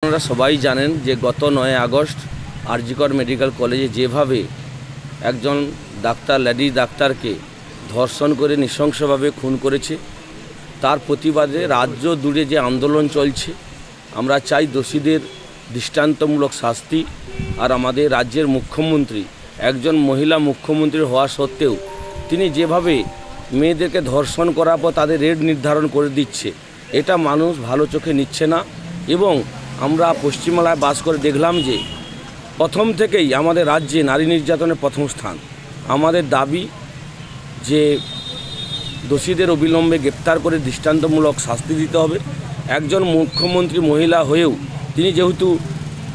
আপনারা সবাই জানেন যে গত 9 আগস্ট আরজিকর মেডিকেল কলেজে যেভাবে একজন ডাক্তার লেডি ডাক্তারকে ধর্ষণ করে নৃশংসভাবে খুন করেছে তার প্রতিবাদে রাজ্য জুড়ে যে আন্দোলন চলছে, আমরা চাই দোষীদের দৃষ্টান্তমূলক শাস্তি। আর আমাদের রাজ্যের মুখ্যমন্ত্রী একজন মহিলা মুখ্যমন্ত্রী হওয়া সত্ত্বেও তিনি যেভাবে মেয়েদেরকে ধর্ষণ করার পর তাদের রেট নির্ধারণ করে দিচ্ছে, এটা মানুষ ভালো চোখে নিচ্ছে না। এবং আমরা পশ্চিমবাংলায় বাস করে দেখলাম যে প্রথম থেকেই আমাদের রাজ্যে নারী নির্যাতনের প্রথম স্থান। আমাদের দাবি যে দোষীদের অবিলম্বে গ্রেপ্তার করে দৃষ্টান্তমূলক শাস্তি দিতে হবে। একজন মুখ্যমন্ত্রী মহিলা হয়েও তিনি যেহেতু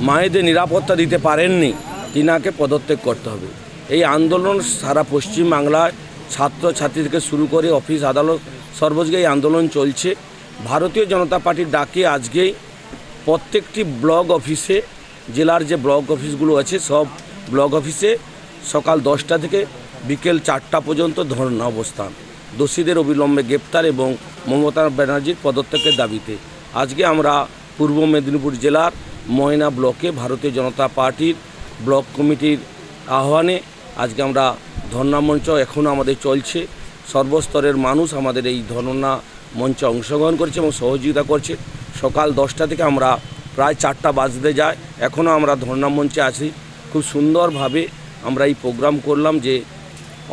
মায়েদের নিরাপত্তা দিতে পারেননি, তিনাকে পদত্যাগ করতে হবে। এই আন্দোলন সারা পশ্চিমবাংলায় ছাত্রছাত্রী থেকে শুরু করে অফিস আদালত সর্বজায়গায় এই আন্দোলন চলছে। ভারতীয় জনতা পার্টির ডাকে আজকেই প্রত্যেকটি ব্লক অফিসে, জেলার যে ব্লক অফিসগুলো আছে সব ব্লক অফিসে সকাল 10টা থেকে বিকেল 4টা পর্যন্ত ধর্ণা অবস্থান, দোষীদের অবিলম্বে গ্রেপ্তার এবং মমতা ব্যানার্জির পদত্যাগের দাবিতে। আজকে আমরা পূর্ব মেদিনীপুর জেলার ময়না ব্লকে ভারতীয় জনতা পার্টির ব্লক কমিটির আহ্বানে আজকে আমরা ধর্ণা মঞ্চ এখনও আমাদের চলছে। সর্বস্তরের মানুষ আমাদের এই ধর্ণা মঞ্চে অংশগ্রহণ করছে এবং সহযোগিতা করছে। সকাল 10টা থেকে আমরা প্রায় 4টা বাজতে যায়, এখনও আমরা ধর্ণা মঞ্চে আছি। খুব সুন্দরভাবে আমরা এই প্রোগ্রাম করলাম যে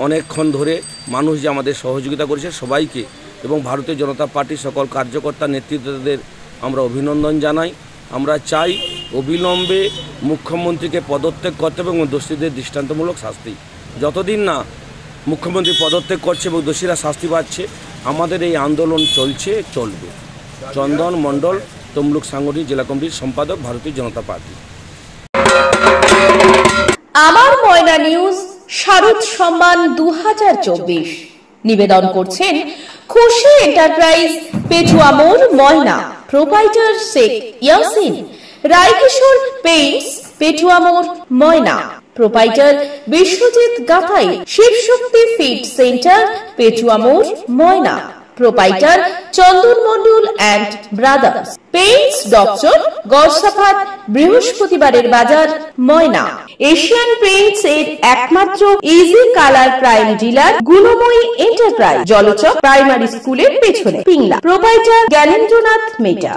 অনেকক্ষণ ধরে মানুষ যে আমাদের সহযোগিতা করেছে সবাইকে এবং ভারতীয় জনতা পার্টির সকল কার্যকর্তা নেতৃত্বদের আমরা অভিনন্দন জানাই। আমরা চাই অবিলম্বে মুখ্যমন্ত্রীকে পদত্যাগ করতে হবে এবং দোষীদের দৃষ্টান্তমূলক শাস্তি। যতদিন না মুখ্যমন্ত্রী পদত্যাগ করছে এবং দোষীরা শাস্তি পাচ্ছে, আমাদের এই আন্দোলন চলবে। চন্দন মণ্ডল, তমলুক সাংগঠনিক জেলা কমিটির সম্পাদক, ভারতীয় জনতা পার্টি। আমার ময়না নিউজ শারদ সম্মান 2024 নিবেদন করছেন খুশি enterprise, পেটুয়ামোর, Moyna. Proprietor Sheikh Yasin. রায়কিশোর Paints, পেটুয়ামোর, Moyna. Proprietor Biswajit Gathai. Shivshakti feed centre, পেটুয়ামোর, Moyna. Proprietor Chandan Mondal and brothers. Paints doctor, Garsafat, বৃহস্পতিবারের বাজার, ময়না। এশিয়ান পেইন্টস এর একমাত্র easy colour prime dealer Gunamoyee enterprise, Jalchak primary স্কুলের পেছনে, পিংলা। প্রোপাইটার জ্ঞানেন্দ্রনাথ মেটা।